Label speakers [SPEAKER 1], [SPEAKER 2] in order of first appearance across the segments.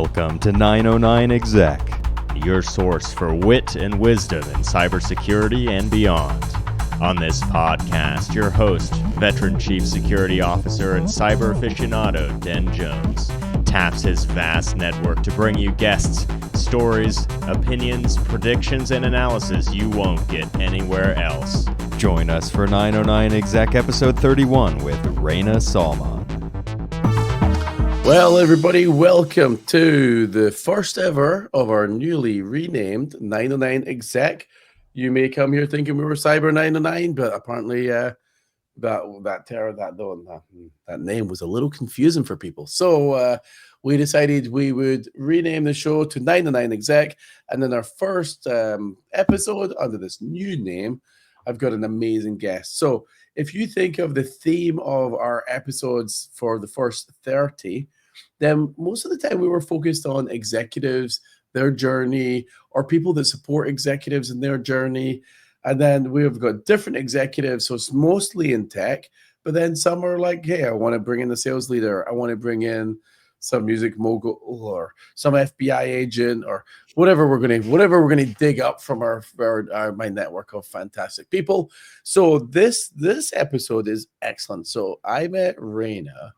[SPEAKER 1] Welcome to 909 Exec, your source for wit and wisdom in cybersecurity and beyond. On this podcast, your host, veteran chief security officer and cyber aficionado Den Jones, taps his vast network to bring you guests, stories, opinions, predictions, and analysis you won't get anywhere else. Join us for 909 Exec episode 31 with Rana Salman.
[SPEAKER 2] Well, everybody, welcome to the first ever of our newly renamed 909 Exec. You may come here thinking we were Cyber 909, but apparently that name was a little confusing for people. So we decided we would rename the show to 909 Exec, and then our first episode under this new name, I've got an amazing guest. So if you think of the theme of our episodes for the first 30, then most of the time we were focused on executives, their journey, or people that support executives in their journey. And then we've got different executives, so it's mostly in tech, but then some are like, hey, I want to bring in a sales leader. I want to bring in some music mogul or some FBI agent or whatever we're going to dig up from my network of fantastic people. So this episode is excellent. So I met Rana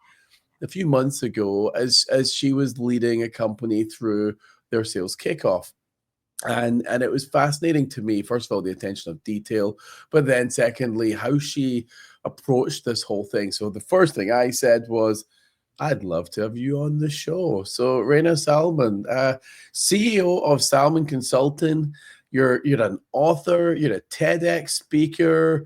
[SPEAKER 2] a few months ago as she was leading a company through their sales kickoff. And it was fascinating to me, first of all, the attention of detail, but then secondly, how she approached this whole thing. So the first thing I said was, I'd love to have you on the show. So Rana Salman, CEO of Salman Consulting, you're an author, you're a TEDx speaker,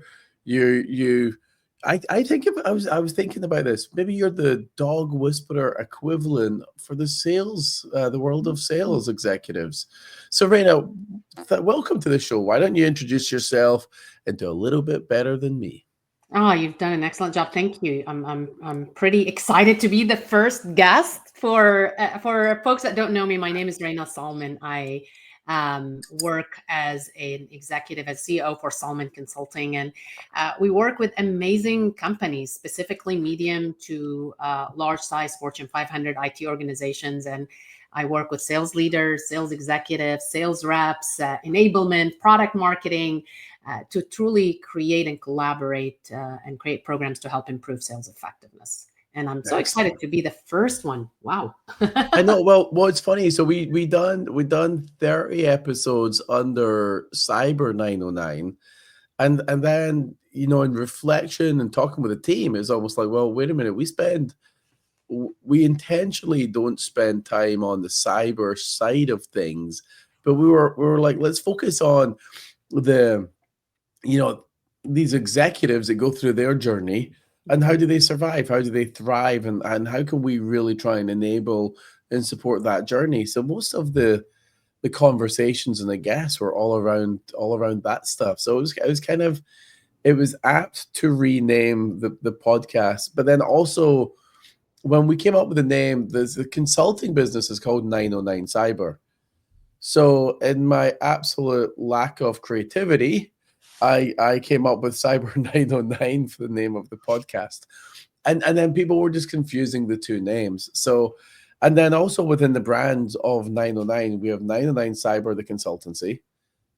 [SPEAKER 2] I was thinking about this. Maybe you're the dog whisperer equivalent for the sales, the world of sales executives. So Rana, welcome to the show. Why don't you introduce yourself and do a little bit better than me?
[SPEAKER 3] Oh, you've done an excellent job. Thank you. I'm pretty excited to be the first guest. For folks that don't know me, my name is Rana Salman. I work as an executive, as CEO for Salman Consulting, and we work with amazing companies, specifically medium to large size Fortune 500 IT organizations. And I work with sales leaders, sales executives, sales reps, enablement, product marketing, to truly create and collaborate and create programs to help improve sales effectiveness. And I'm so excited to be the first one. Wow.
[SPEAKER 2] I know. Well, it's funny. So we done 30 episodes under Cyber 909. And then, in reflection and talking with the team, it's almost like, well, wait a minute, we intentionally don't spend time on the cyber side of things, but we were like, let's focus on these executives that go through their journey and how do they survive? How do they thrive? And how can we really try and enable and support that journey? So most of the conversations and the guests were all around that stuff. So it was apt to rename the podcast. But then also when we came up with the name, the consulting business is called 909 Cyber. So in my absolute lack of creativity, I came up with Cyber 909 for the name of the podcast. And then people were just confusing the two names. So, and then also within the brands of 909, we have 909 Cyber, the consultancy,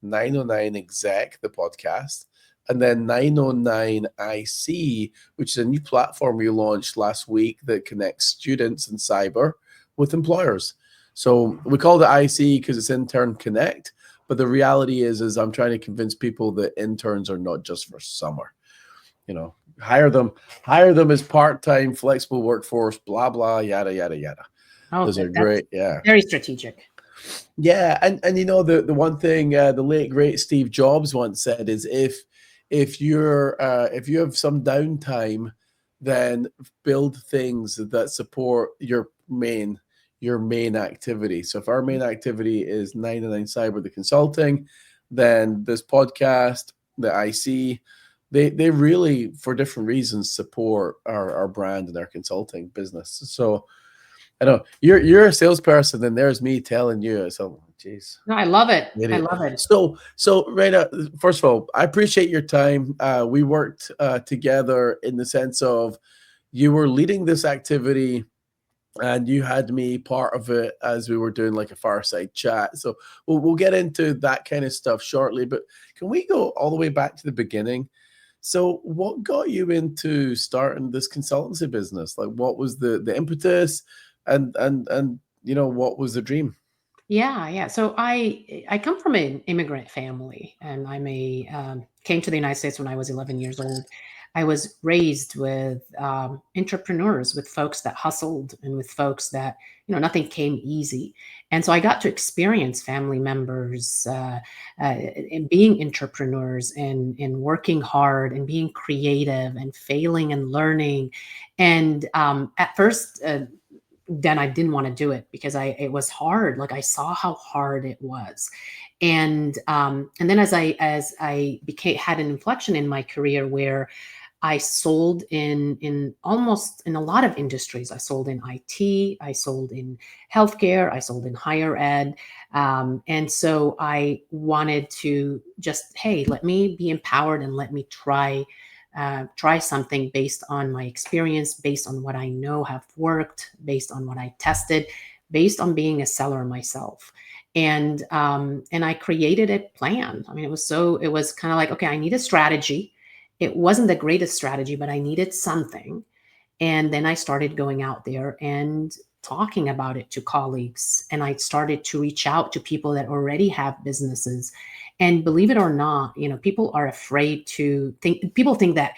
[SPEAKER 2] 909 Exec, the podcast, and then 909 IC, which is a new platform we launched last week that connects students in cyber with employers. So we call it IC because it's Intern Connect. But the reality is I'm trying to convince people that interns are not just for summer. Hire them as part-time, flexible workforce, blah, blah, yada, yada, yada.
[SPEAKER 3] Oh,
[SPEAKER 2] those are great. Yeah.
[SPEAKER 3] Very strategic.
[SPEAKER 2] Yeah. And the one thing the late, great Steve Jobs once said is if you have some downtime, then build things that support your main activity. So if our main activity is 909 Cyber, the consulting, then this podcast, the IC, they really, for different reasons, support our brand and our consulting business. So I know you're a salesperson, and there's me telling you. So, geez.
[SPEAKER 3] No, I love it. I love it.
[SPEAKER 2] So Rana, first of all, I appreciate your time. We worked together in the sense of you were leading this activity and you had me part of it as we were doing like a fireside chat. So we'll get into that kind of stuff shortly. But can we go all the way back to the beginning? So what got you into starting this consultancy business? Like, what was the impetus, and what was the dream?
[SPEAKER 3] Yeah. So I come from an immigrant family, and came to the United States when I was 11 years old. I was raised with entrepreneurs, with folks that hustled, and with folks that nothing came easy. And so I got to experience family members and being entrepreneurs, and working hard, and being creative, and failing, and learning. And at first, then I didn't want to do it because it was hard. Like, I saw how hard it was. And then as I became had an inflection in my career where I sold in a lot of industries. I sold in IT, I sold in healthcare, I sold in higher ed. And so I wanted to just, hey, let me be empowered, and let me try something based on my experience, based on what I know have worked, based on what I tested, based on being a seller myself. And I created a plan. I mean, it was kind of like, okay, I need a strategy. It wasn't the greatest strategy, but I needed something. And then I started going out there and talking about it to colleagues. And I started to reach out to people that already have businesses. And believe it or not, people are afraid people think that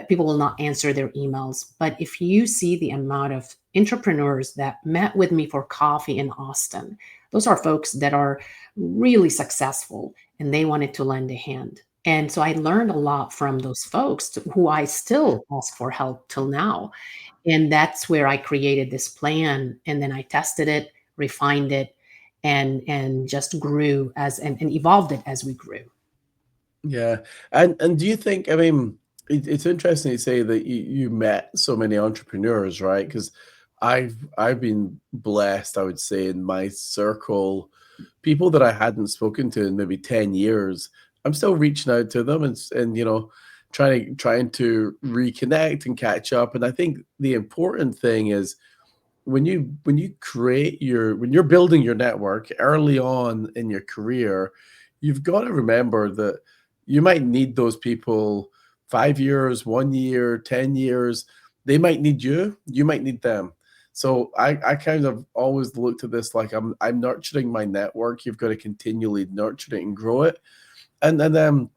[SPEAKER 3] people will not answer their emails. But if you see the amount of entrepreneurs that met with me for coffee in Austin, those are folks that are really successful, and they wanted to lend a hand. And so I learned a lot from those folks who I still ask for help till now. And that's where I created this plan. And then I tested it, refined it, and just grew and evolved it as we grew.
[SPEAKER 2] Yeah. And do you think, I mean, it's interesting to say that you met so many entrepreneurs, right? Because I've been blessed, I would say, in my circle, people that I hadn't spoken to in maybe 10 years. I'm still reaching out to them, and trying to reconnect and catch up. And I think the important thing is when you're building your network early on in your career, you've got to remember that you might need those people 5 years, 1 year, 10 years. They might need you, you might need them. So I kind of always looked at this like I'm nurturing my network. You've got to continually nurture it and grow it. And then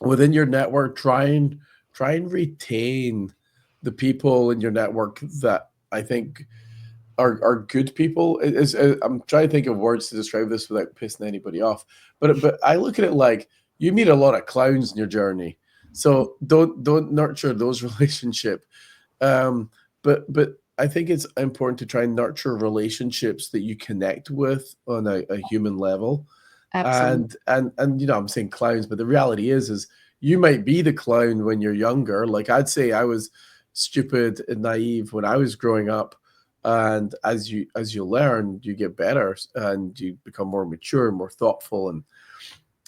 [SPEAKER 2] within your network, try and retain the people in your network that I think are good people. I'm trying to think of words to describe this without pissing anybody off. But I look at it like you meet a lot of clowns in your journey, so don't nurture those relationship. But I think it's important to try and nurture relationships that you connect with on a human level.
[SPEAKER 3] Absolutely.
[SPEAKER 2] And I'm saying clowns, but the reality is you might be the clown when you're younger. Like, I'd say I was stupid and naive when I was growing up, and as you learn, you get better and you become more mature and more thoughtful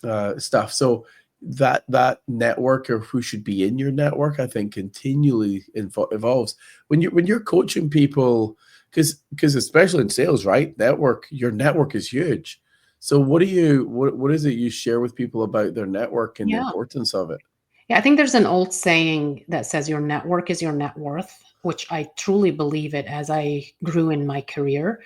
[SPEAKER 2] and stuff. So that network, or who should be in your network, I think continually evolves when you're coaching people, because especially in sales, right? Your network is huge. So what is it you share with people about their network and the
[SPEAKER 3] Yeah.
[SPEAKER 2] importance of it?
[SPEAKER 3] Yeah, I think there's an old saying that says your network is your net worth, which I truly believe it as I grew in my career.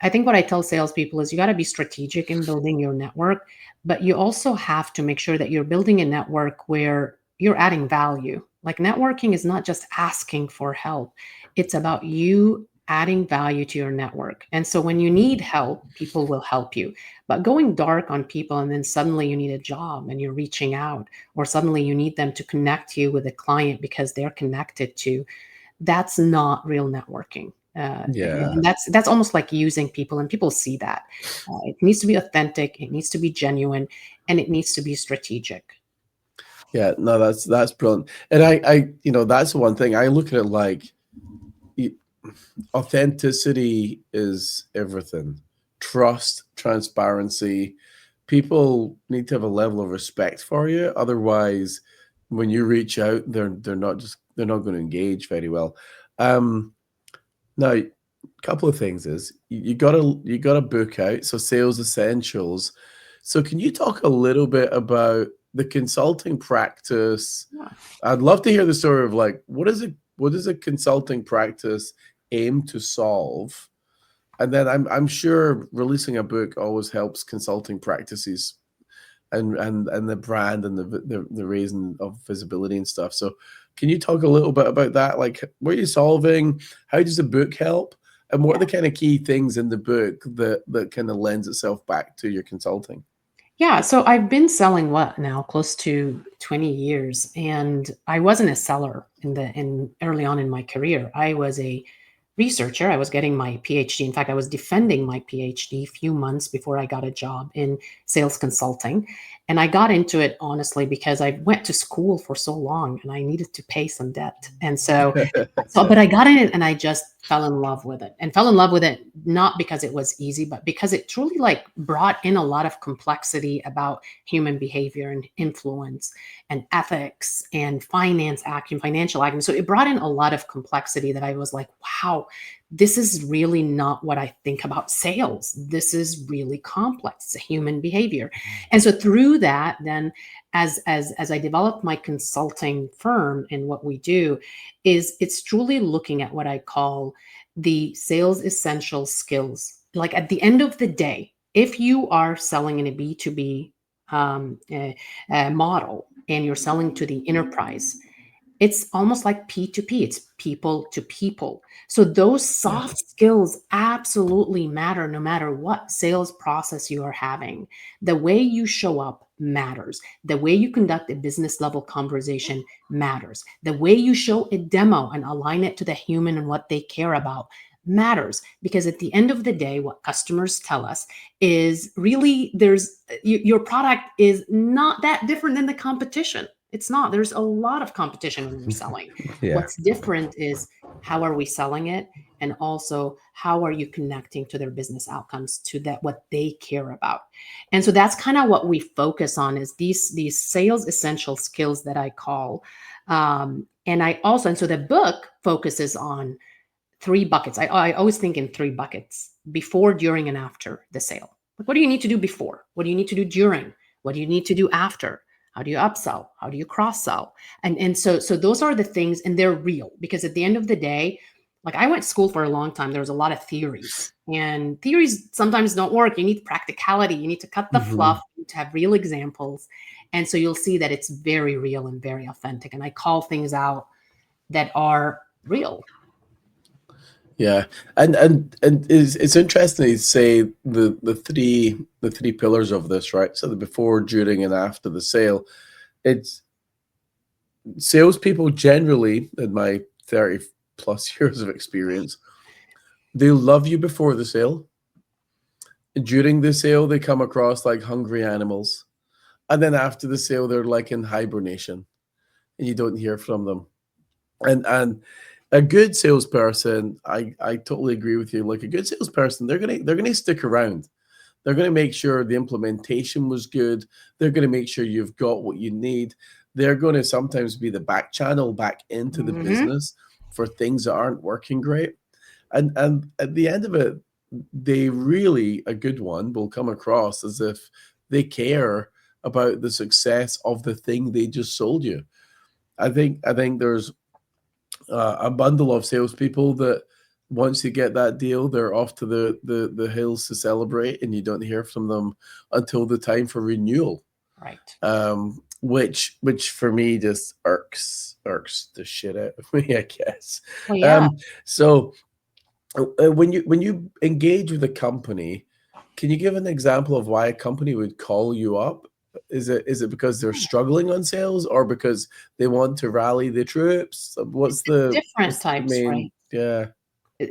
[SPEAKER 3] I think what I tell salespeople is you got to be strategic in building your network, but you also have to make sure that you're building a network where you're adding value. Like, networking is not just asking for help, it's about you adding value to your network. And so when you need help, people will help you. But going dark on people and then suddenly you need a job and you're reaching out, or suddenly you need them to connect you with a client because they're connected to, that's not real networking.
[SPEAKER 2] Yeah.
[SPEAKER 3] And that's almost like using people, and people see that. It needs to be authentic, it needs to be genuine, and it needs to be strategic.
[SPEAKER 2] Yeah, no, that's brilliant. And that's one thing I look at it like, y- authenticity is everything. Trust, transparency. People need to have a level of respect for you. Otherwise, when you reach out, they're not going to engage very well. Um, Now, couple of things is you got a book out, so Sales Essentials. So can you talk a little bit about the consulting practice?
[SPEAKER 3] Yeah.
[SPEAKER 2] I'd love to hear the story of like what does a consulting practice aim to solve? And then I'm sure releasing a book always helps consulting practices and the brand and the raising of visibility and stuff. So can you talk a little bit about that? Like, what are you solving? How does the book help? And what are the kind of key things in the book that kind of lends itself back to your consulting?
[SPEAKER 3] Yeah, so I've been selling what now, close to 20 years, and I wasn't a seller in early on in my career. I was a researcher. I was getting my PhD. In fact, I was defending my PhD a few months before I got a job in sales consulting. And I got into it honestly because I went to school for so long and I needed to pay some debt. And but I got in it and I just fell in love with it, and fell in love with it not because it was easy, but because it truly like brought in a lot of complexity about human behavior and influence and ethics and financial acumen. So it brought in a lot of complexity that I was like, wow, this is really not what I think about sales. This is really complex. It's a human behavior. And so through that, then as I developed my consulting firm, and what we do is it's truly looking at what I call the sales essential skills. Like at the end of the day, if you are selling in a B2B model and you're selling to the enterprise, it's almost like P2P. It's people to people. So those soft skills absolutely matter no matter what sales process you are having. The way you show up matters. The way you conduct a business level conversation matters. The way you show a demo and align it to the human and what they care about matters, because at the end of the day, what customers tell us is really your product is not that different than the competition. It's not. There's a lot of competition when we're selling.
[SPEAKER 2] Yeah.
[SPEAKER 3] What's different is how are we selling it, and also how are you connecting to their business outcomes, to that what they care about. And so that's kind of what we focus on, is these sales essential skills that I call. And so the book focuses on 3 buckets. I always think in 3 buckets: before, during, and after the sale. Like, what do you need to do before? What do you need to do during? What do you need to do after? How do you upsell? How do you cross sell? And so those are the things, and they're real, because at the end of the day, like I went to school for a long time. There was a lot of theories, and theories sometimes don't work. You need practicality. You need to cut the fluff. You need to have real examples. And so you'll see that it's very real and very authentic. And I call things out that are real.
[SPEAKER 2] Yeah, and it's interesting to say the three pillars of this, right? So the before, during, and after the sale. It's salespeople generally, in my 30 plus years of experience, they love you before the sale. During the sale, they come across like hungry animals, and then after the sale, they're like in hibernation, and you don't hear from them. And a good salesperson, I totally agree with you. Like a good salesperson, they're gonna stick around. They're gonna make sure the implementation was good. They're gonna make sure you've got what you need. They're gonna sometimes be the back channel back into the business for things that aren't working great. And at the end of it, they really, a good one will come across as if they care about the success of the thing they just sold you. I think there's a bundle of salespeople that once you get that deal, they're off to the hills to celebrate, and you don't hear from them until the time for renewal.
[SPEAKER 3] Right.
[SPEAKER 2] Which for me just irks the shit out of me, I guess.
[SPEAKER 3] Well, yeah.
[SPEAKER 2] So when you engage with a company, can you give an example of why a company would call you up? Is it because they're struggling on sales, or because they want to rally the troops? What's the
[SPEAKER 3] types,
[SPEAKER 2] main,
[SPEAKER 3] right?
[SPEAKER 2] Yeah.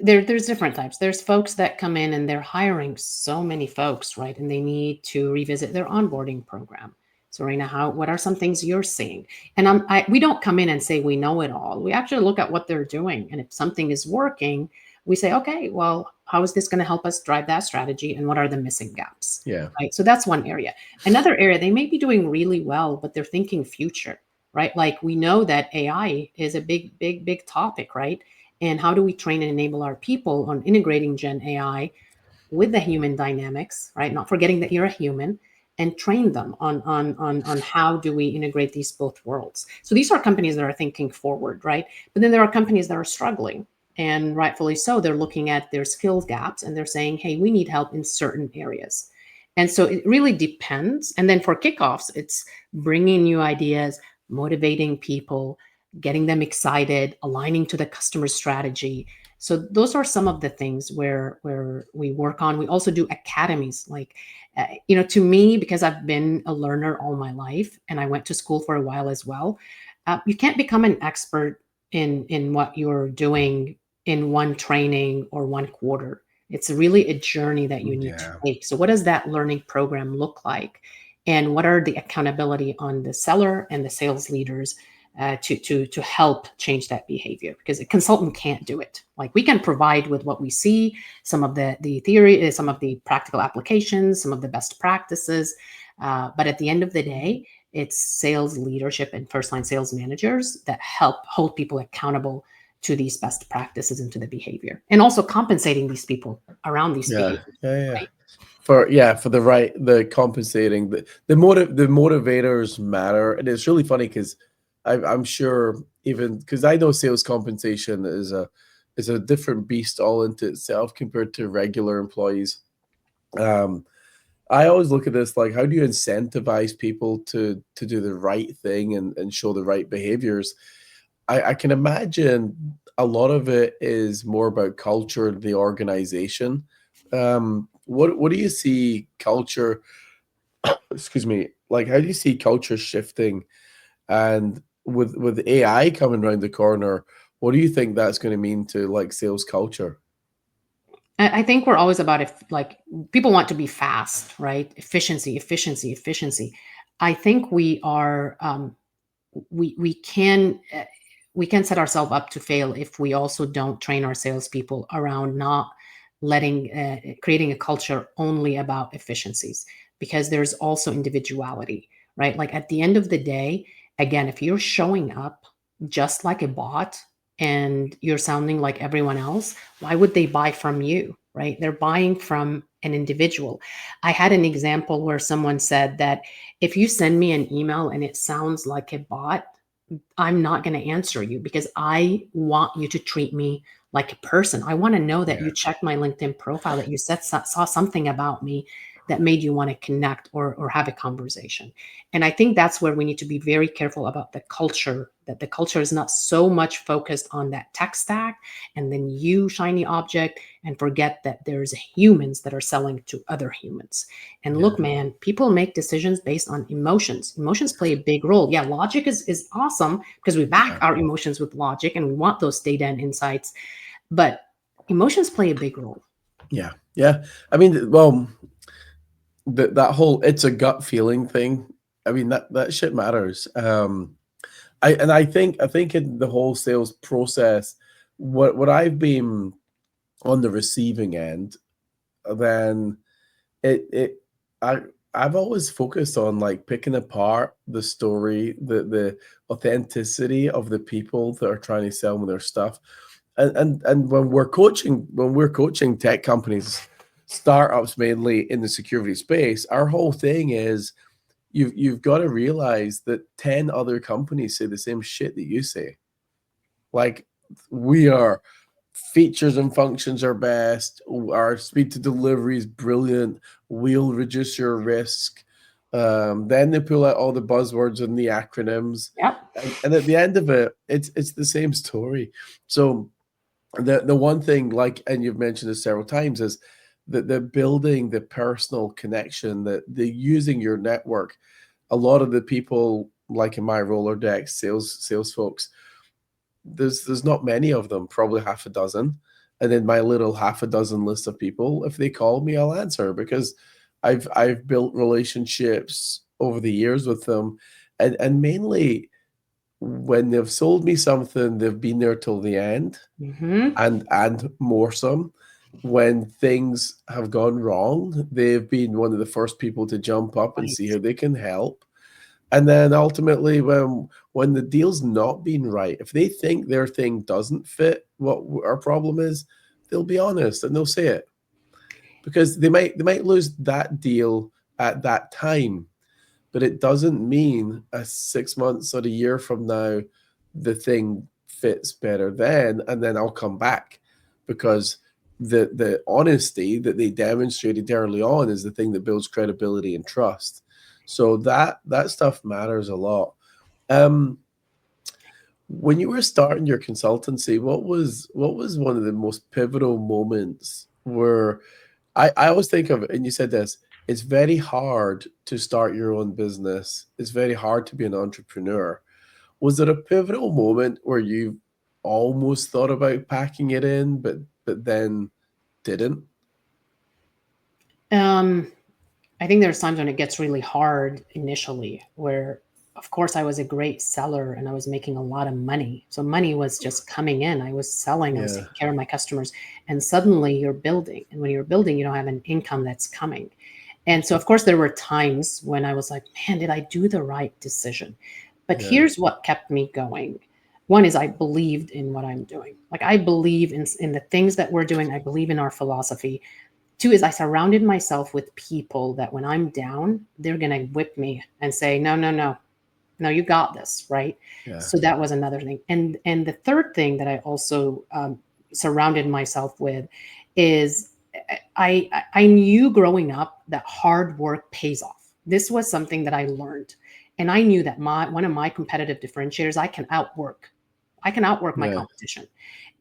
[SPEAKER 3] There's different types. There's folks that come in and they're hiring so many folks, right? And they need to revisit their onboarding program. So Rana, what are some things you're seeing? And we don't come in and say we know it all. We actually look at what they're doing. And if something is working, we say, okay, well, how is this going to help us drive that strategy? And what are the missing gaps?
[SPEAKER 2] Yeah.
[SPEAKER 3] Right. So that's one area. Another area, they may be doing really well, but they're thinking future, right? Like we know that AI is a big topic, right? And how do we train and enable our people on integrating Gen AI with the human dynamics, right? Not forgetting that you're a human, and train them on how do we integrate these both worlds. So these are companies that are thinking forward, right? But then there are companies that are struggling, and rightfully so. They're looking at their skills gaps and they're saying, hey, we need help in certain areas. And so it really depends. And then for kickoffs, it's bringing new ideas, motivating people, getting them excited, aligning to the customer strategy. So those are some of the things where we work on. We also do academies, like to me, because I've been a learner all my life and I went to school for a while as well. You can't become an expert in what you're doing in one training or one quarter. It's really a journey that you need to take. So what does that learning program look like? And what are the accountability on the seller and the sales leaders to help change that behavior? Because a consultant can't do it. Like, we can provide with what we see, some of the theory, some of the practical applications, some of the best practices. But at the end of the day, it's sales leadership and first-line sales managers that help hold people accountable to these best practices and to the behavior, and also compensating these people around these behaviors.
[SPEAKER 2] Right? For the compensating, the motivators matter. And it's really funny because I'm sure, even because I know sales compensation is a different beast all into itself compared to regular employees. I always look at this like, how do you incentivize people to do the right thing and show the right behaviors? I can imagine a lot of it is more about culture, the organization. What do you see culture? Excuse me. Like, how do you see culture shifting? And with AI coming around the corner, what do you think that's going to mean to like sales culture?
[SPEAKER 3] I think we're always about like, people want to be fast, right? Efficiency. I think we are we can set ourselves up to fail if we also don't train our salespeople around not creating a culture only about efficiencies, because there's also individuality, right? Like, at the end of the day, again, if you're showing up just like a bot and you're sounding like everyone else, why would they buy from you, right? They're buying from an individual. I had an example where someone said that if you send me an email and it sounds like a bot, I'm not going to answer you, because I want you to treat me like a person. I want to know that you checked my LinkedIn profile, that you saw something about me that made you want to connect or have a conversation. And I think that's where we need to be very careful about the culture, that the culture is not so much focused on that tech stack and then you shiny object, and forget that there's humans that are selling to other humans. And look, man, people make decisions based on emotions. Emotions play a big role. Yeah, logic is awesome because we back our emotions with logic and we want those data and insights, but emotions play a big role.
[SPEAKER 2] Yeah. I mean, well, that whole it's a gut feeling thing. I mean, that shit matters. I think in the whole sales process, what I've been on the receiving end, then I've always focused on like picking apart the story, the authenticity of the people that are trying to sell me their stuff. And when we're coaching tech companies, startups mainly in the security space, our whole thing is you've got to realize that 10 other companies say the same shit that you say. Like, we are features and functions are best, our speed to delivery is brilliant, we'll reduce your risk. Then they pull out all the buzzwords and the acronyms. And at the end of it, it's the same story. So the one thing, like, and you've mentioned this several times, is that the building the personal connection, that the using your network. A lot of the people, like in my Rolodex, sales folks, there's not many of them, probably half a dozen. And then my little half a dozen list of people, if they call me, I'll answer, because I've built relationships over the years with them. And mainly, when they've sold me something, they've been there till the end. And more some. When things have gone wrong, they've been one of the first people to jump up and see how they can help. And then ultimately, when the deal's not been right, if they think their thing doesn't fit what our problem is, they'll be honest and they'll say it, because they might lose that deal at that time, but it doesn't mean 6 months or a year from now the thing fits better then, and then I'll come back, because the honesty that they demonstrated early on is the thing that builds credibility and trust. So that stuff matters a lot. When you were starting your consultancy, what was one of the most pivotal moments where I always think of it, and you said this, it's very hard to start your own business. It's very hard to be an entrepreneur. Was there a pivotal moment where you almost thought about packing it in, but then didn't?
[SPEAKER 3] I think there's times when it gets really hard initially, where of course I was a great seller and I was making a lot of money. So money was just coming in. I was selling, I was taking care of my customers, and suddenly you're building. And when you're building, you don't have an income that's coming. And so of course there were times when I was like, man, did I do the right decision? But here's what kept me going. One is I believed in what I'm doing. Like I believe in the things that we're doing. I believe in our philosophy. Two is I surrounded myself with people that when I'm down, they're going to whip me and say, no, you got this, right? Yeah. So that was another thing. And the third thing that I also surrounded myself with is I knew growing up that hard work pays off. This was something that I learned. And I knew that one of my competitive differentiators, I can outwork my competition.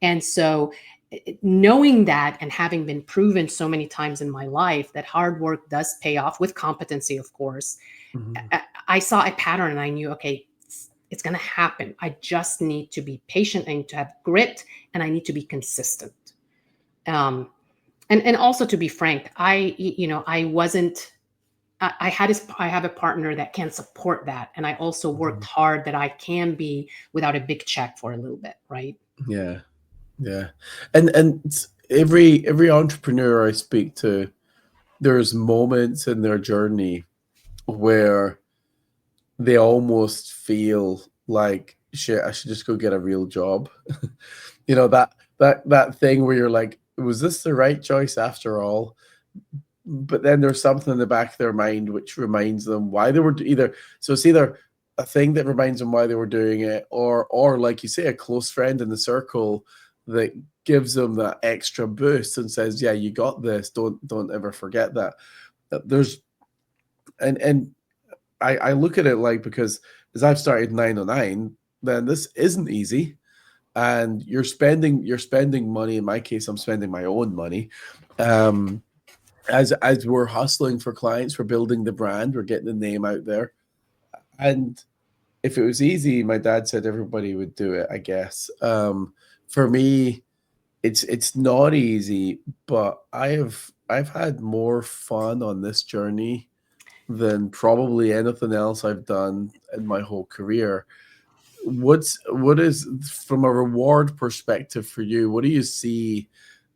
[SPEAKER 3] And so knowing that, and having been proven so many times in my life that hard work does pay off with competency, of course, I saw a pattern and I knew, okay, it's going to happen. I just need to be patient. I need to have grit, and I need to be consistent. And also, to be frank, I have a partner that can support that. And I also worked hard that I can be without a big check for a little bit. Right.
[SPEAKER 2] Yeah. Yeah. And every entrepreneur I speak to, there's moments in their journey where they almost feel like, shit, I should just go get a real job. That thing where you're like, was this the right choice after all? But then there's something in the back of their mind which reminds them why they were so it's either a thing that reminds them why they were doing it, or like you say, a close friend in the circle that gives them that extra boost and says, yeah, you got this. Don't ever forget that. There's and I look at it like, because as I've started 909, then this isn't easy. And you're spending money. In my case, I'm spending my own money. As we're hustling for clients, we're building the brand, we're getting the name out there. And if it was easy, my dad said everybody would do it, I guess. For me, it's not easy, but I've had more fun on this journey than probably anything else I've done in my whole career. What is, from a reward perspective for you, what do you see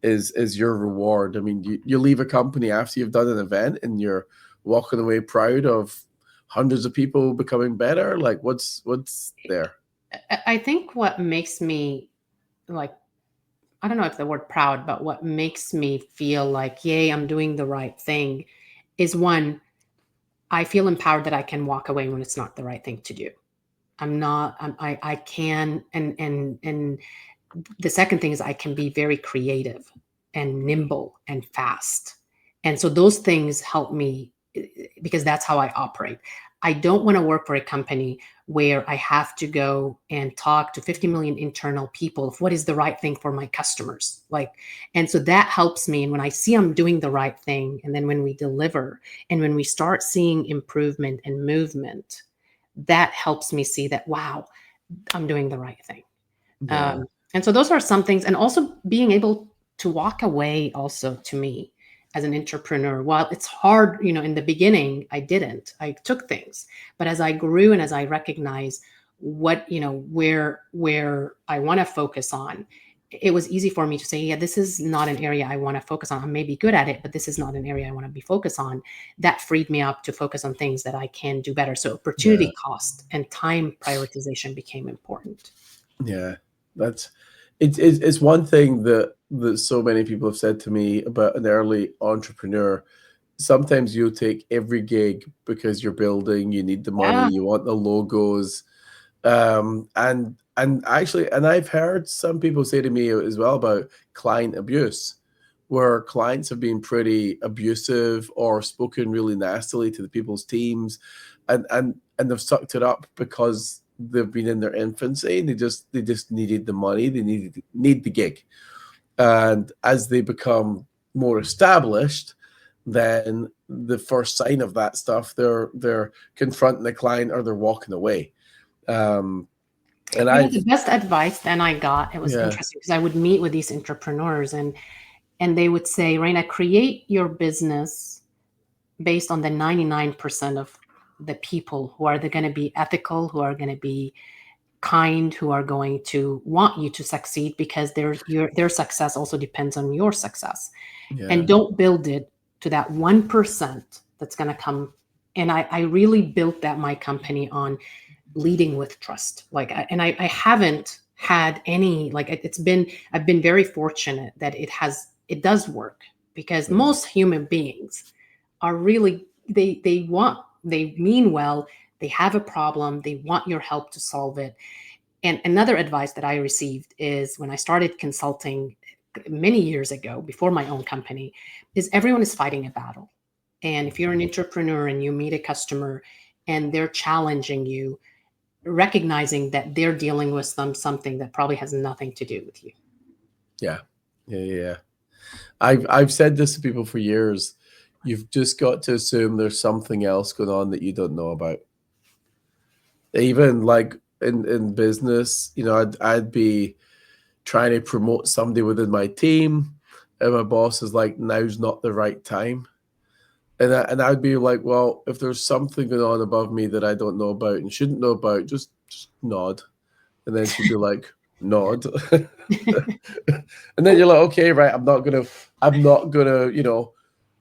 [SPEAKER 2] is your reward? I mean, you leave a company after you've done an event and you're walking away proud of hundreds of people becoming better. Like, what's there?
[SPEAKER 3] I think what makes me, like, I don't know if the word proud, but what makes me feel like, yay, I'm doing the right thing, is one, I feel empowered that I can walk away when it's not the right thing to do. I can, and the second thing is I can be very creative and nimble and fast. And so those things help me, because that's how I operate. I don't want to work for a company where I have to go and talk to 50 million internal people of what is the right thing for my customers. And so that helps me. And when I see I'm doing the right thing, and then when we deliver and when we start seeing improvement and movement, that helps me see that, wow, I'm doing the right thing. Yeah. And so those are some things. And also being able to walk away, also, to me as an entrepreneur, while it's hard, in the beginning, I took things, but as I grew and as I recognized what, where I want to focus on, it was easy for me to say, yeah, this is not an area I want to focus on. I may be good at it, but this is not an area I want to be focused on. That freed me up to focus on things that I can do better. So opportunity cost and time prioritization became important.
[SPEAKER 2] Yeah, It's one thing that so many people have said to me about an early entrepreneur. Sometimes you'll take every gig because you're building, you need the money,
[SPEAKER 3] Yeah.
[SPEAKER 2] you want the logos. And actually, and I've heard some people say to me as well about client abuse, where clients have been pretty abusive or spoken really nastily to the people's teams, and they've sucked it up because they've been in their infancy and they just needed the money, they need the gig. And as they become more established, then the first sign of that stuff, they're confronting the client or they're walking away. Um, and
[SPEAKER 3] The best advice then I got, it was
[SPEAKER 2] yeah,
[SPEAKER 3] interesting because I would meet with these entrepreneurs and they would say, Raina, create your business based on the 99% of the people who are going to be ethical, who are going to be kind, who are going to want you to succeed, because their success also depends on your success.
[SPEAKER 2] yeah,
[SPEAKER 3] And don't build it to that 1% that's going to come. And I really built that my company on leading with trust. I haven't had any, I've been very fortunate that it does work, because
[SPEAKER 2] yeah,
[SPEAKER 3] most human beings are really, they mean well, they have a problem, they want your help to solve it. And another advice that I received is when I started consulting many years ago, before my own company, is everyone is fighting a battle. And if you're an entrepreneur and you meet a customer and they're challenging you, recognizing that they're dealing with something that probably has nothing to do with you.
[SPEAKER 2] yeah, yeah. I've said this to people for years. You've just got to assume there's something else going on that you don't know about. Even like in business, I'd be trying to promote somebody within my team, and my boss is like, "Now's not the right time." And I'd be like, "Well, if there's something going on above me that I don't know about and shouldn't know about, just nod." And then she'd be like, "Nod." And then you're like, "Okay, right, I'm not gonna,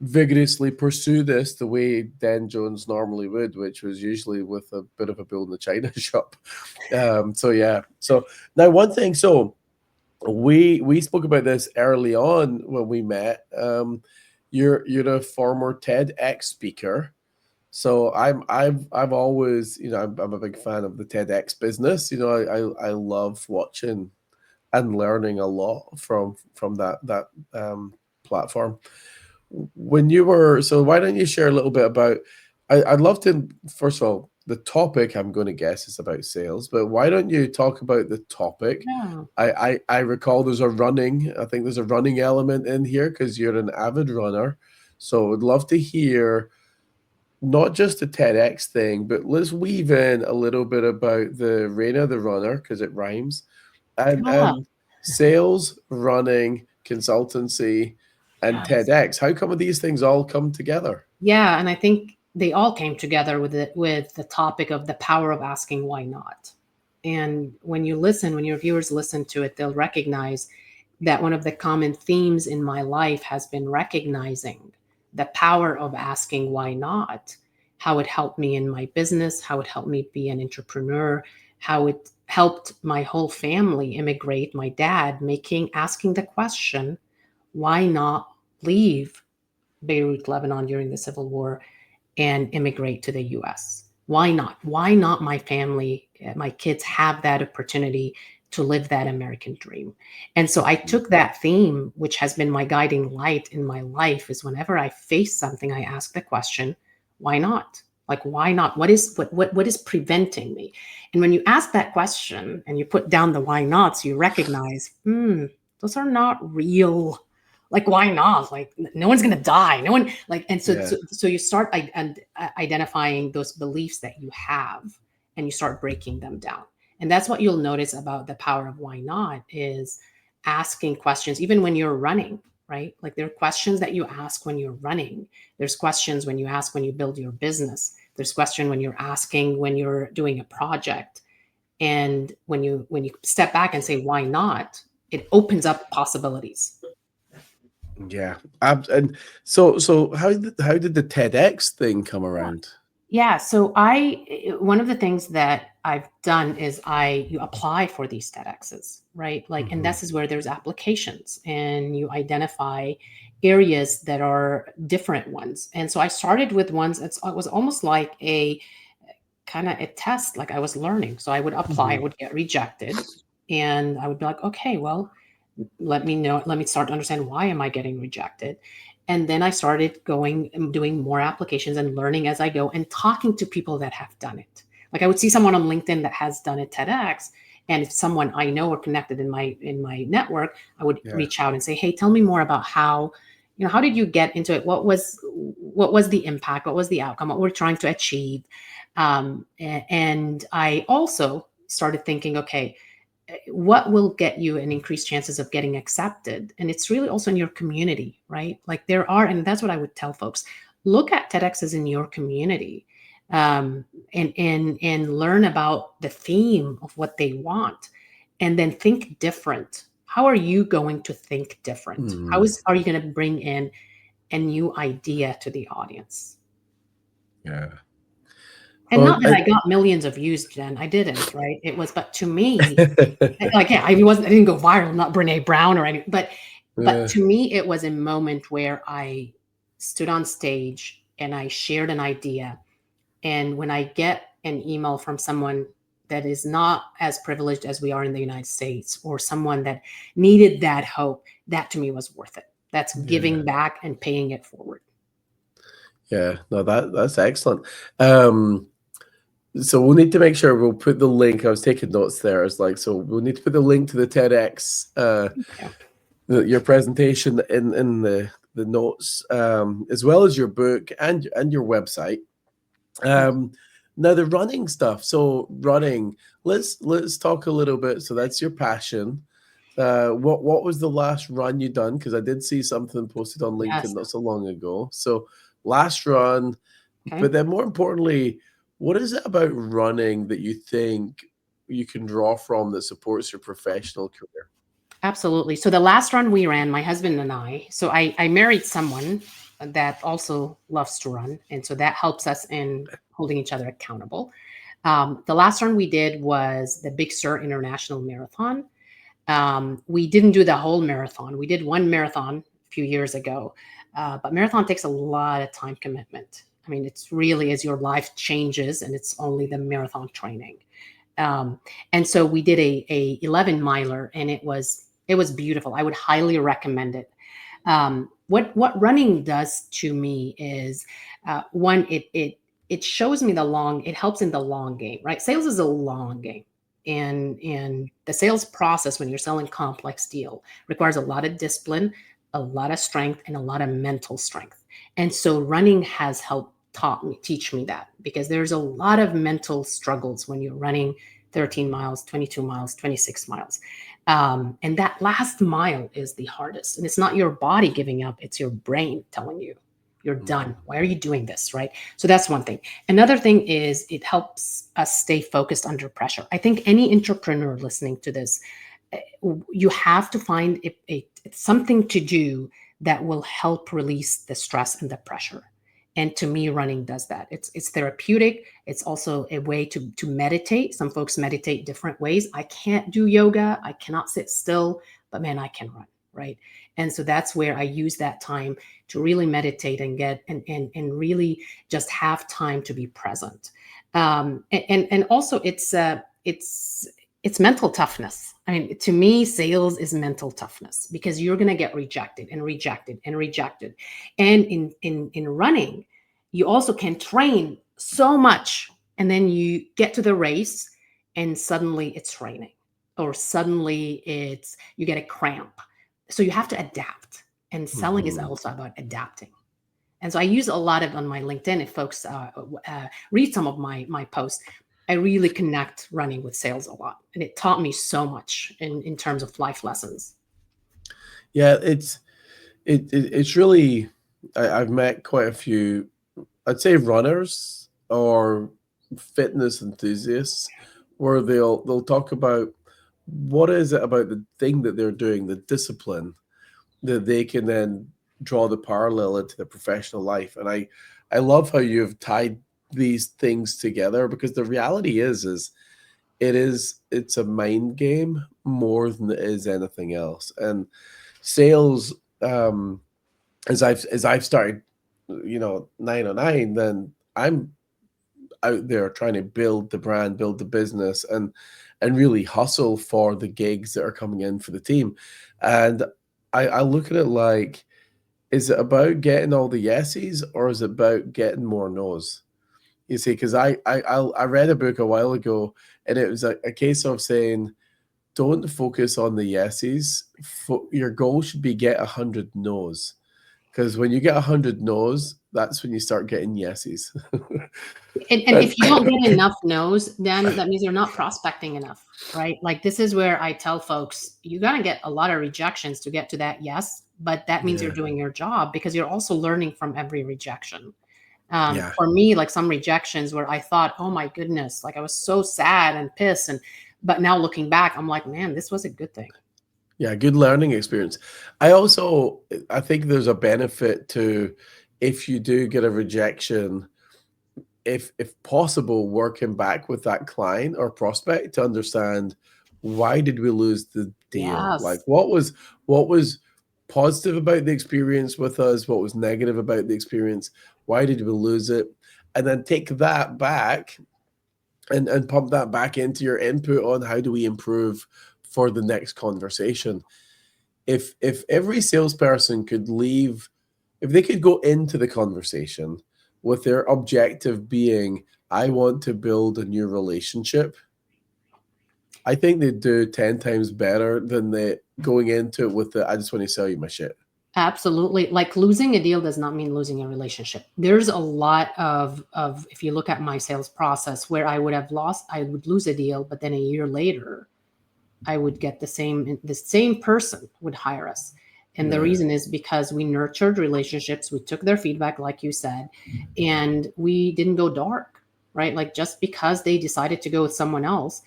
[SPEAKER 2] vigorously pursue this the way Dan Jones normally would, which was usually with a bit of a build in the china shop." So yeah. So now one thing, so we spoke about this early on when we met. You're a former TEDx speaker. So I've always, I'm a big fan of the TEDx business. I love watching and learning a lot from that platform. So why don't you share a little bit about? I'd love to. First of all, the topic I'm going to guess is about sales, but why don't you talk about the topic?
[SPEAKER 3] Yeah.
[SPEAKER 2] I recall I think there's a running element in here because you're an avid runner. So I'd love to hear not just the TEDx thing, but let's weave in a little bit about the Raina the runner, because it rhymes, and
[SPEAKER 3] Yeah.
[SPEAKER 2] sales, running, consultancy, and
[SPEAKER 3] Yes.
[SPEAKER 2] TEDx. How come these things all come together?
[SPEAKER 3] Yeah, and I think they all came together with the topic of the power of asking why not. And when your viewers listen to it, they'll recognize that one of the common themes in my life has been recognizing the power of asking why not, how it helped me in my business, how it helped me be an entrepreneur, how it helped my whole family immigrate, my dad asking the question, why not leave Beirut, Lebanon during the Civil War and immigrate to the US? Why not? Why not my family, my kids have that opportunity to live that American dream? And so I took that theme, which has been my guiding light in my life, is whenever I face something, I ask the question, why not? Like, why not? What is preventing me? And when you ask that question and you put down the why nots, you recognize, those are not real. Like, why not? Like, no one's gonna die, no one, like, and so
[SPEAKER 2] Yeah,
[SPEAKER 3] so you start identifying those beliefs that you have, and you start breaking them down. And that's what you'll notice about the power of why not, is asking questions even when you're running, right? Like, there are questions that you ask when you're running, there's questions when you ask when you build your business, there's question when you're asking when you're doing a project. And when you step back and say why not, it opens up possibilities.
[SPEAKER 2] yeah. And so how did the TEDx thing come
[SPEAKER 3] Yeah.
[SPEAKER 2] around?
[SPEAKER 3] Yeah. So one of the things that I've done is you apply for these TEDx's, right? Like, and this is where there's applications and you identify areas that are different ones. And so I started with ones, it was almost like a kind of a test, like I was learning. So I would apply, I would get rejected, and I would be like, okay, well, let me start to understand, why am I getting rejected? And then I started going and doing more applications and learning as I go and talking to people that have done it. Like I would see someone on LinkedIn that has done a TEDx, and if someone I know or connected in my network, I would reach out and say, hey, tell me more about how did you get into it? What was the impact? What was the outcome? What we're trying to achieve? And I also started thinking, okay, what will get you an increased chances of getting accepted? And it's really also in your community, right? Like and that's what I would tell folks, look at TEDx's in your community, and learn about the theme of what they want, and then think different. How are you going to think different? Are you going to bring in a new idea to the audience?
[SPEAKER 2] Yeah.
[SPEAKER 3] And not that I got millions of views, Jen. I didn't, right? It was, but to me, like, yeah, I didn't go viral, not Brene Brown or anything, but to me, it was a moment where I stood on stage and I shared an idea. And when I get an email from someone that is not as privileged as we are in the United States, or someone that needed that hope, that to me was worth it. That's giving back and paying it forward.
[SPEAKER 2] Yeah, no, that's excellent. So we'll need to make sure we'll put the link. I was taking notes there. So we'll need to put the link to the TEDx, your presentation in the notes, as well as your book and your website. Now the running stuff. So running, let's talk a little bit. So that's your passion. What was the last run you done? Because I did see something posted on LinkedIn not so long ago. So last run, but then more importantly, what is it about running that you think you can draw from that supports your professional career?
[SPEAKER 3] Absolutely. So the last run we ran, my husband and I, so I married someone that also loves to run. And so that helps us in holding each other accountable. The last run we did was the Big Sur International Marathon. We didn't do the whole marathon. We did one marathon a few years ago, but marathon takes a lot of time commitment. I mean, it's really as your life changes, and it's only the marathon training. And so we did a 11 miler, and it was beautiful. I would highly recommend it. What running does to me is, one, it shows me it helps in the long game, right? Sales is a long game. And the sales process, when you're selling complex deal, requires a lot of discipline, a lot of strength, and a lot of mental strength. And so running has helped teach me that, because there's a lot of mental struggles when you're running 13 miles, 22 miles, 26 miles. And that last mile is the hardest. And it's not your body giving up, it's your brain telling you, you're done. Why are you doing this, right? So that's one thing. Another thing is it helps us stay focused under pressure. I think any entrepreneur listening to this, you have to find something to do that will help release the stress and the pressure. And to me, running does that. It's therapeutic. It's also a way to meditate. Some folks meditate different ways. I can't do yoga. I cannot sit still, but man, I can run, right? And so that's where I use that time to really meditate and get and really just have time to be present. And also it's mental toughness. I mean, to me, sales is mental toughness, because you're going to get rejected and rejected and rejected. And in running, you also can train so much, and then you get to the race and suddenly it's raining, or suddenly you get a cramp. So you have to adapt, and selling is also about adapting. And so I use a lot of on my LinkedIn. If folks read some of my posts, I really connect running with sales a lot, and it taught me so much in terms of life lessons.
[SPEAKER 2] Yeah, it's really, I've met quite a few, I'd say runners or fitness enthusiasts, where they'll talk about what is it about the thing that they're doing, the discipline, that they can then draw the parallel into their professional life. And I love how you've tied these things together, because the reality is it's a mind game more than it is anything else. And sales, as I've started, 909, then I'm out there trying to build the brand, build the business, and really hustle for the gigs that are coming in for the team. And I look at it like, is it about getting all the yeses, or is it about getting more no's? You see, because I read a book a while ago, and it was a case of saying, don't focus on the yeses. Your goal should be get 100 no's, because when you get 100 no's, that's when you start getting yeses.
[SPEAKER 3] And if you don't get enough no's, then that means you're not prospecting enough, right? Like, this is where I tell folks, you got to get a lot of rejections to get to that yes, but that means you're doing your job, because you're also learning from every rejection. For me, like, some rejections where I thought, oh my goodness, like, I was so sad and pissed, but now looking back, I'm like, man, this was a good thing.
[SPEAKER 2] Yeah, good learning experience. I think there's a benefit to, if you do get a rejection, if possible, working back with that client or prospect to understand, why did we lose the deal?
[SPEAKER 3] Yes.
[SPEAKER 2] Like, what was positive about the experience with us? What was negative about the experience? Why did we lose it? And then take that back and pump that back into your input on, how do we improve for the next conversation. If every salesperson could leave, if they could go into the conversation with their objective being, I want to build a new relationship, I think they do 10 times better than they going into it with the, I just want to sell you my shit.
[SPEAKER 3] Absolutely. Like, losing a deal does not mean losing a relationship. There's a lot of, if you look at my sales process, where I would lose a deal, but then a year later, I would get the same person would hire us. And the reason is because we nurtured relationships. We took their feedback, like you said, and we didn't go dark, right? Like, just because they decided to go with someone else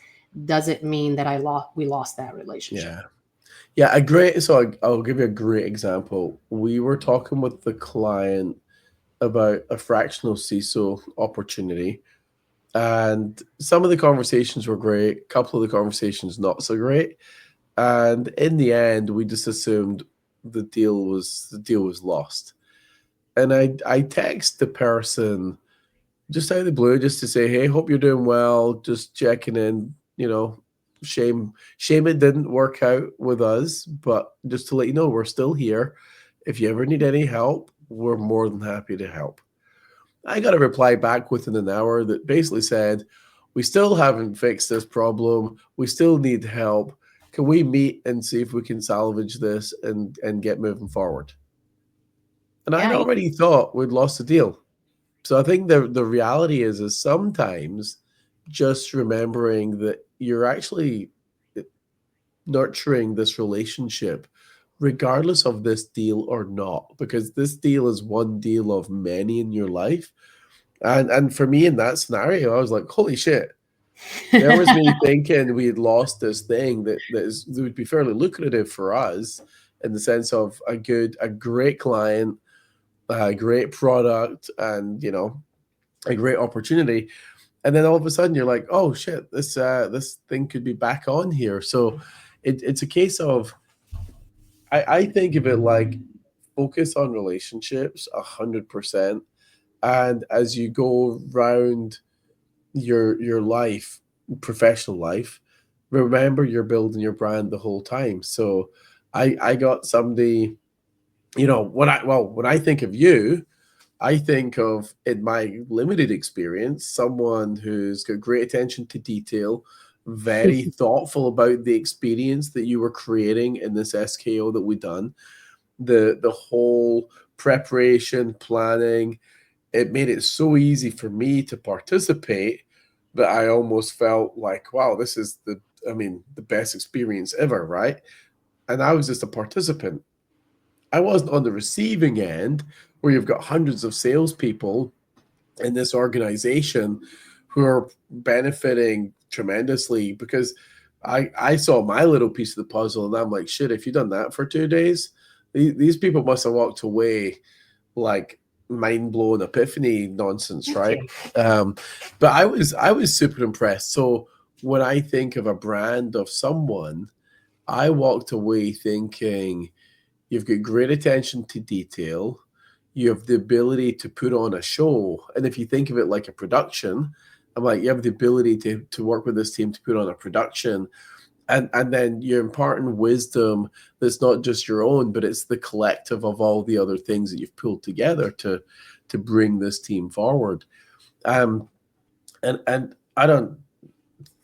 [SPEAKER 3] doesn't mean that we lost that relationship.
[SPEAKER 2] Yeah, I'll give you a great example. We were talking with the client about a fractional CISO opportunity, and some of the conversations were great, a couple of the conversations not so great. And in the end, we just assumed the deal was lost. And I text the person just out of the blue, just to say, hey, hope you're doing well, just checking in, shame it didn't work out with us, but just to let you know, we're still here. If you ever need any help, we're more than happy to help. I got a reply back within an hour that basically said, we still haven't fixed this problem, we still need help, can we meet and see if we can salvage this and get moving forward? And I'd already thought we'd lost the deal. So I think the reality is sometimes just remembering that you're actually nurturing this relationship regardless of this deal or not, because this deal is one deal of many in your life. And for me, in that scenario, I was like, holy shit. There was me thinking we had lost this thing that would be fairly lucrative for us, in the sense of a great client, a great product, and a great opportunity. And then all of a sudden you're like, oh shit, this thing could be back on here. So it's a case of, I think of it like, focus on relationships 100%. And as you go round your life, professional life, remember you're building your brand the whole time. So I got somebody, when I think of you, I think of, in my limited experience, someone who's got great attention to detail, very thoughtful about the experience that you were creating in this SKO that we done. The whole preparation, planning, it made it so easy for me to participate that I almost felt like, wow, this is the best experience ever, right? And I was just a participant. I wasn't on the receiving end, where you've got hundreds of salespeople in this organization who are benefiting tremendously, because I saw my little piece of the puzzle, and I'm like, shit, if you've done that for 2 days, these people must have walked away like mind-blowing epiphany nonsense, right?
[SPEAKER 3] Okay.
[SPEAKER 2] But I was super impressed. So when I think of a brand of someone, I walked away thinking you've got great attention to detail, you have the ability to put on a show, and if you think of it like a production, I'm like, you have the ability to work with this team to put on a production, and then you're imparting wisdom that's not just your own, but it's the collective of all the other things that you've pulled together to bring this team forward. And I don't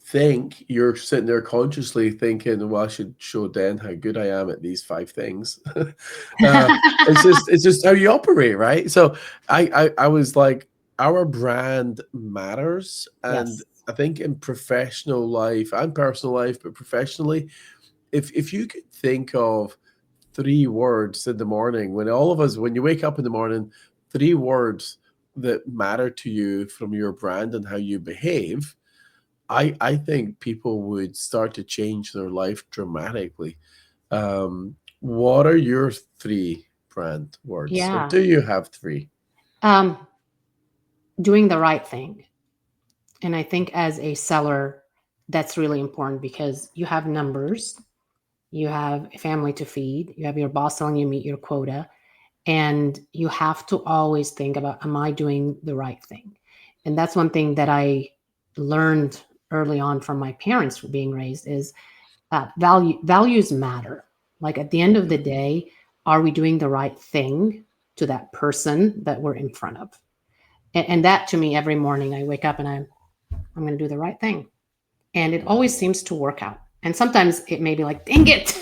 [SPEAKER 2] think you're sitting there consciously thinking, well, I should show Dan how good I am at these 5 things. It's just how you operate, right? So I was like, our brand matters, and
[SPEAKER 3] Yes.
[SPEAKER 2] I think in professional life and personal life, but professionally, if you could think of 3 words in the morning, when all of us, when you wake up in the morning, 3 words that matter to you from your brand and how you behave, I think people would start to change their life dramatically. What are your 3 brand words, or
[SPEAKER 3] Yeah.
[SPEAKER 2] do you have 3?
[SPEAKER 3] Doing the right thing. And I think as a seller, that's really important because you have numbers, you have a family to feed, you have your boss telling you meet your quota, and you have to always think about, am I doing the right thing? And that's one thing that I learned early on from my parents being raised is values matter. Like at the end of the day, are we doing the right thing to that person that we're in front of? And that to me, every morning I wake up and I'm going to do the right thing. And it always seems to work out. And sometimes it may be like, dang it.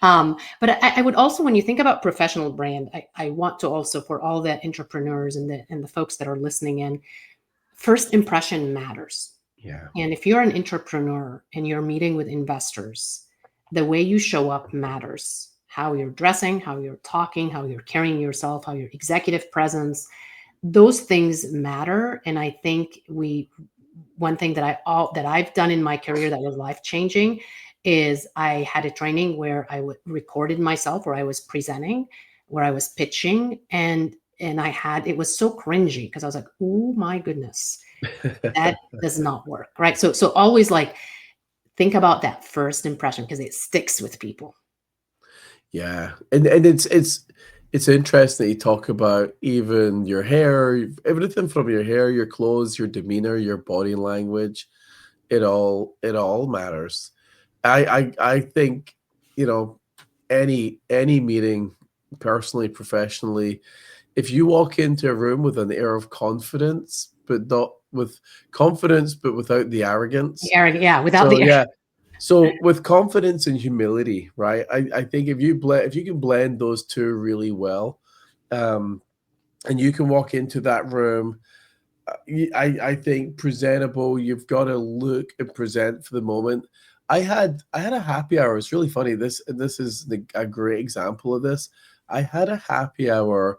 [SPEAKER 3] But I would also, when you think about professional brand, I want to also, for all the entrepreneurs and the folks that are listening in, first impression matters.
[SPEAKER 2] Yeah.
[SPEAKER 3] And if you're an entrepreneur and you're meeting with investors, the way you show up matters. How you're dressing, how you're talking, how you're carrying yourself, how your executive presence, those things matter. And I think one thing that I've done in my career that was life-changing is I had a training where I recorded myself, where I was presenting, where I was pitching, and it was so cringy because I was like, oh my goodness, that does not work, right? So always like think about that first impression because it sticks with people.
[SPEAKER 2] Yeah, and it's interesting that you talk about even your hair, everything from your hair, your clothes, your demeanor, your body language. It all matters. I think, you know, any meeting, personally, professionally, if you walk into a room with an air of confidence, but not with confidence, but without the arrogance.
[SPEAKER 3] Yeah, without
[SPEAKER 2] So
[SPEAKER 3] the
[SPEAKER 2] yeah, so with confidence and humility, right? I think if you can blend those two really well, um, and you can walk into that room, I think presentable. You've got to look and present for the moment. I had a happy hour. It's really funny. This is a great example of this. I had a happy hour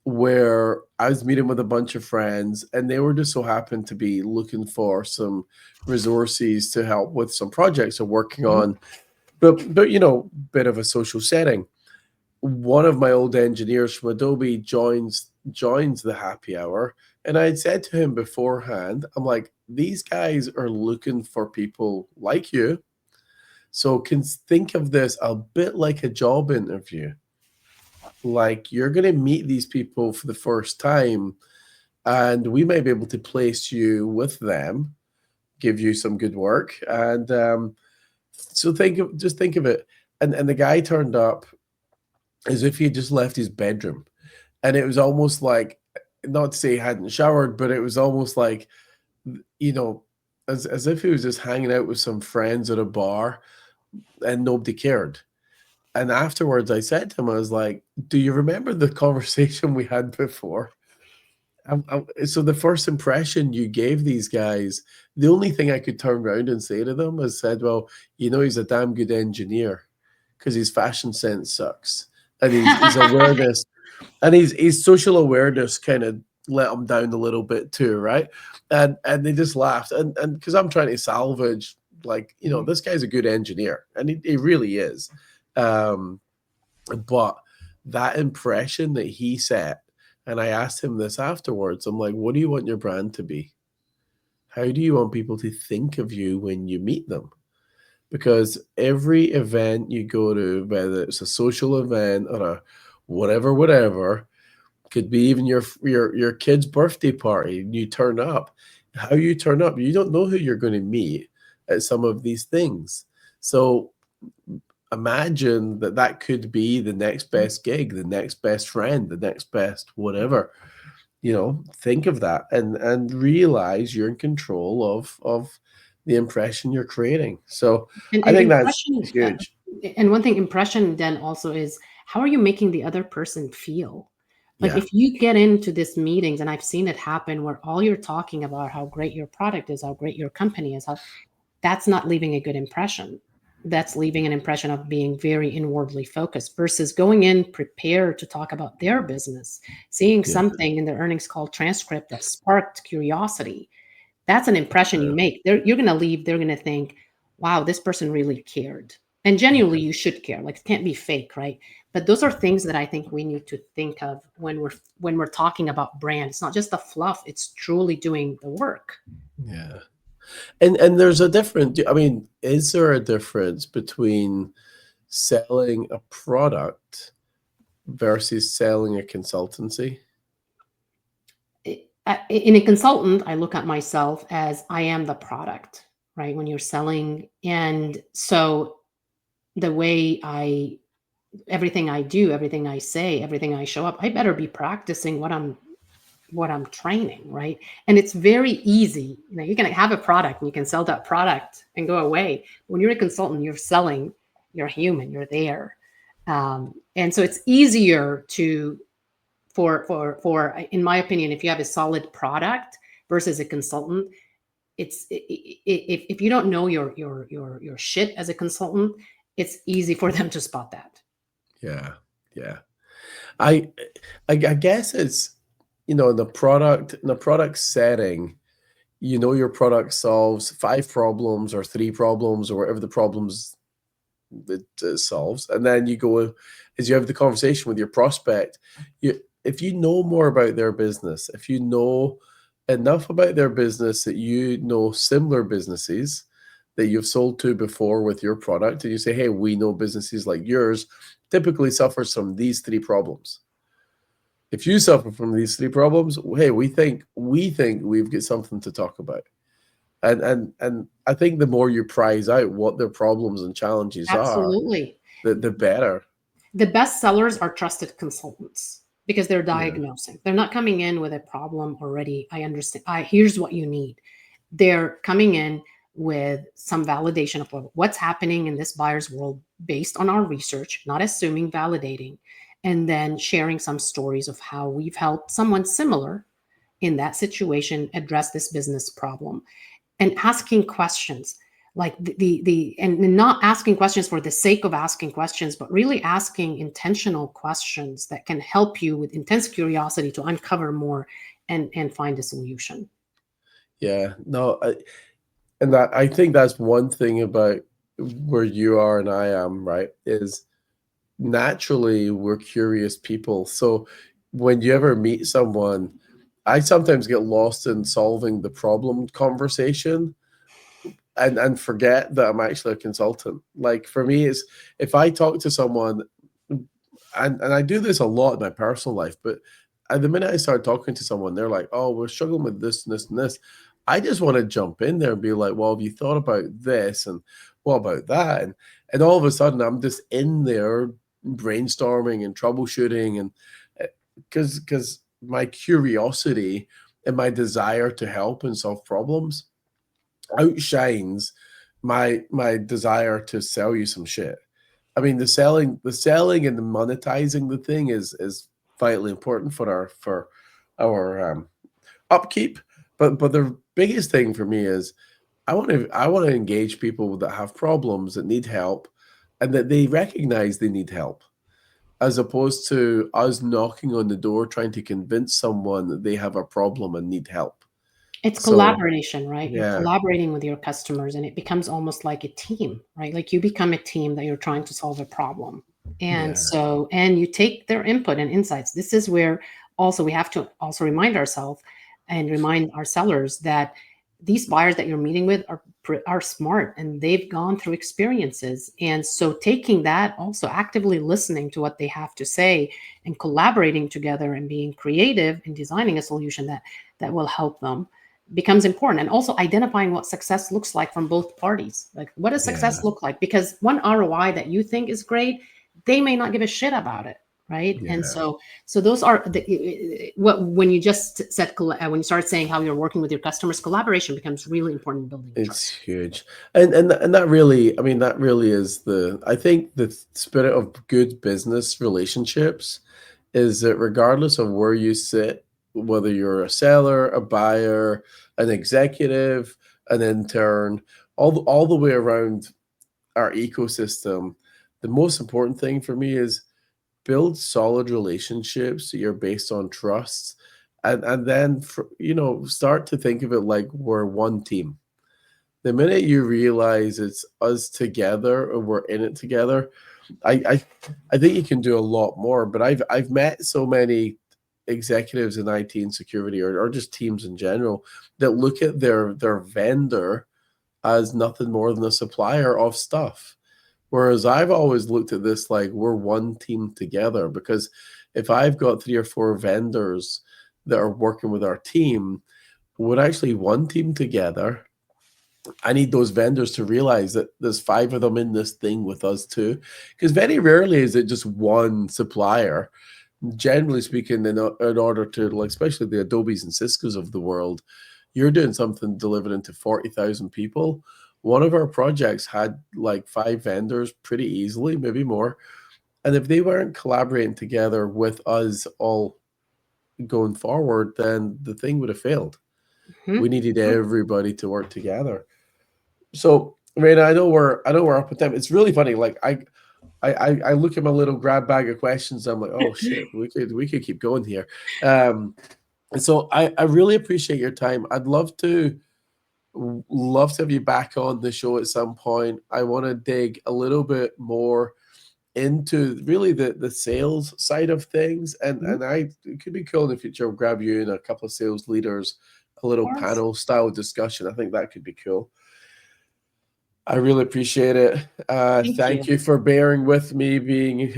[SPEAKER 2] where I was meeting with a bunch of friends, and they were just so happened to be looking for some resources to help with some projects they're working on. But bit of a social setting. One of my old engineers from Adobe joins the happy hour, and I had said to him beforehand, I'm like, these guys are looking for people like you, so can think of this a bit like a job interview. Like, you're going to meet these people for the first time, and we may be able to place you with them, give you some good work, and so just think of it. And the guy turned up as if he had just left his bedroom, and it was almost like, not to say he hadn't showered, but it was almost like, you know, as if he was just hanging out with some friends at a bar, and nobody cared. And afterwards, I said to him, I was like, "Do you remember the conversation we had before?" So the first impression you gave these guys, the only thing I could turn around and say to them was said, "Well, he's a damn good engineer because his fashion sense sucks, and his awareness and his social awareness kind of let him down a little bit too, right?" And they just laughed, and because I'm trying to salvage, like, this guy's a good engineer, and he really is. But that impression that he set, and I asked him this afterwards, I'm like, what do you want your brand to be? How do you want people to think of you when you meet them? Because every event you go to, whether it's a social event or a whatever, could be even your kid's birthday party, and you turn up. How you turn up, you don't know who you're going to meet at some of these things. So imagine that could be the next best gig, the next best friend, the next best whatever. Think of that and realize you're in control of the impression you're creating. So
[SPEAKER 3] And,
[SPEAKER 2] I
[SPEAKER 3] and
[SPEAKER 2] think that's
[SPEAKER 3] impression,
[SPEAKER 2] huge.
[SPEAKER 3] and one thing, impression then also is, how are you making the other person feel? Like
[SPEAKER 2] Yeah.
[SPEAKER 3] if you get into these meetings, and I've seen it happen, where all you're talking about how great your product is, how great your company is, that's not leaving a good impression. That's leaving an impression of being very inwardly focused versus going in prepared to talk about their business, seeing
[SPEAKER 2] Yeah.
[SPEAKER 3] something in the earnings call transcript that sparked curiosity. That's an impression you make. You're going to leave. They're going to think, wow, this person really cared. And genuinely, you should care. Like, it can't be fake, right? But those are things that I think we need to think of when we're talking about brand. It's not just the fluff. It's truly doing the work.
[SPEAKER 2] Yeah. And there's a difference. I mean, is there a difference between selling a product versus selling a consultancy?
[SPEAKER 3] In a consultant, I look at myself as I am the product, right? When you're selling. And so the way everything I do, everything I say, everything I show up, I better be practicing what I'm training, right? And it's very easy. You can have a product and you can sell that product and go away. When you're a consultant, you're selling, you're human, you're there. And so it's easier for in my opinion, if you have a solid product versus a consultant, if you don't know your shit as a consultant, it's easy for them to spot that.
[SPEAKER 2] Yeah. I guess it's in the product setting, your product solves 5 problems or 3 problems or whatever the problems that it solves, and then you go as you have the conversation with your prospect. If you know more about their business, if you know enough about their business that you know similar businesses that you've sold to before with your product, and you say, hey, we know businesses like yours typically suffers from these 3 problems. If you suffer from these 3 problems, hey, we think we've got something to talk about. And I think the more you prize out what their problems and challenges are,
[SPEAKER 3] Absolutely.
[SPEAKER 2] the better.
[SPEAKER 3] The best sellers are trusted consultants because they're diagnosing. They're not coming in with a problem already. I understand. Here's what you need. They're coming in with some validation of what's happening in this buyer's world based on our research, not assuming, validating, and then sharing some stories of how we've helped someone similar in that situation address this business problem, and asking questions like and not asking questions for the sake of asking questions, but really asking intentional questions that can help you with intense curiosity to uncover more and find a solution.
[SPEAKER 2] Yeah, no, I think that's one thing about where you are and I am, right? Is naturally we're curious people. So when you ever meet someone, I sometimes get lost in solving the problem conversation and forget that I'm actually a consultant. Like for me, it's if I talk to someone, and I do this a lot in my personal life, but at the minute I start talking to someone, they're like, oh, we're struggling with this and this and this. I just want to jump in there and be like, well, have you thought about this? And what about that? And all of a sudden I'm just in there brainstorming and troubleshooting. And because my curiosity and my desire to help and solve problems outshines my desire to sell you some shit. I mean, the selling and the monetizing the thing is vitally important for our upkeep. But the biggest thing for me is I want to engage people that have problems, that need help, and that they recognize they need help, as opposed to us knocking on the door trying to convince someone that they have a problem and need help.
[SPEAKER 3] It's
[SPEAKER 2] So
[SPEAKER 3] collaboration, right? You're
[SPEAKER 2] yeah,
[SPEAKER 3] collaborating with your customers and it becomes almost like a team, right? Like you become a team that you're trying to solve a problem. And
[SPEAKER 2] Yeah.
[SPEAKER 3] so, and you take their input and insights. This is where also we have to also remind ourselves and remind our sellers that these buyers that you're meeting with are smart and they've gone through experiences. And so taking that, also actively listening to what they have to say and collaborating together and being creative and designing a solution that will help them becomes important. And also identifying what success looks like from both parties. Like, what does success
[SPEAKER 2] Yeah.
[SPEAKER 3] look like? Because one ROI that you think is great, they may not give a shit about it, right?
[SPEAKER 2] Yeah.
[SPEAKER 3] And so those are what, when you just said, when you start saying how you're working with your customers, collaboration becomes really important in building
[SPEAKER 2] It's
[SPEAKER 3] trust.
[SPEAKER 2] huge. And that really, I mean, that really is I think the spirit of good business relationships is that regardless of where you sit, whether you're a seller, a buyer, an executive, an intern, all the way around our ecosystem, the most important thing for me is build solid relationships that you're based on trust, and then start to think of it like we're one team. The minute you realize it's us together and we're in it together, I think you can do a lot more. But I've met so many executives in IT and security, or just teams in general, that look at their vendor as nothing more than a supplier of stuff. Whereas I've always looked at this like we're one team together, because if I've got 3 or 4 vendors that are working with our team, we're actually one team together. I need those vendors to realize that there's 5 of them in this thing with us too, because very rarely is it just one supplier. Generally speaking, in order to, like, especially the Adobes and Ciscos of the world, you're doing something delivering to 40,000 people. One of our projects had like 5 vendors pretty easily, maybe more. And if they weren't collaborating together with us all going forward, then the thing would have failed. We
[SPEAKER 3] Mhm.
[SPEAKER 2] needed everybody to work together. So, Raina, I know we're up with time. It's really funny. Like I look at my little grab bag of questions. I'm like, oh shit, we could keep going here. And so I really appreciate your time. I'd love to have you back on the show at some point. I want to dig a little bit more into really the sales side of things, and
[SPEAKER 3] Mhm.
[SPEAKER 2] it could be cool in the future. I'll grab you and a couple of sales leaders, a
[SPEAKER 3] Of
[SPEAKER 2] little
[SPEAKER 3] course.
[SPEAKER 2] panel style discussion. I think that could be cool. I really appreciate it.
[SPEAKER 3] Thank
[SPEAKER 2] Thank
[SPEAKER 3] you.
[SPEAKER 2] you for bearing with me being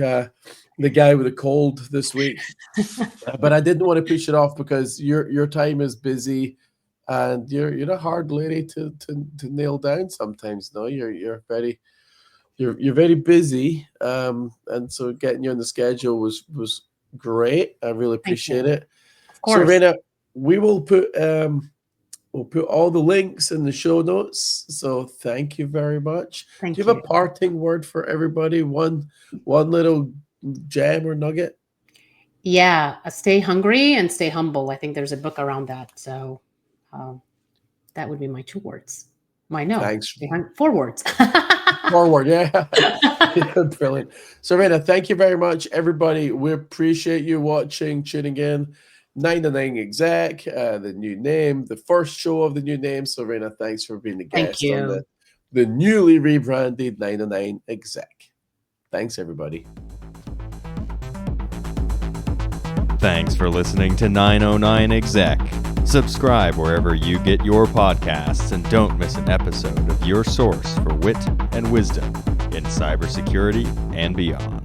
[SPEAKER 2] the guy with a cold this week. But I didn't want to push it off because your time is busy, and you're a hard lady to nail down sometimes. No, you're very busy, and so getting you on the schedule was great. I really
[SPEAKER 3] Thank
[SPEAKER 2] appreciate
[SPEAKER 3] you.
[SPEAKER 2] it.
[SPEAKER 3] Of
[SPEAKER 2] So,
[SPEAKER 3] course.
[SPEAKER 2] Raina, we will put we'll put all the links in the show notes. So thank you very much. Do
[SPEAKER 3] Thank
[SPEAKER 2] you have a
[SPEAKER 3] you.
[SPEAKER 2] parting word for everybody? One little gem or nugget?
[SPEAKER 3] Yeah, stay hungry and stay humble. I think there's a book around that. So um, that would be my 2 words. My no,
[SPEAKER 2] Thanks.
[SPEAKER 3] 4 words.
[SPEAKER 2] Forward, yeah. Yeah, brilliant. So, Raina, thank you very much, everybody. We appreciate you watching, tuning in. 909 Exec, the new name, the first show of the new name. So, Raina, thanks for being the
[SPEAKER 3] Thank
[SPEAKER 2] guest on
[SPEAKER 3] you.
[SPEAKER 2] the newly rebranded 909 Exec. Thanks, everybody.
[SPEAKER 1] Thanks for listening to 909 Exec. Subscribe wherever you get your podcasts and don't miss an episode of your source for wit and wisdom in cybersecurity and beyond.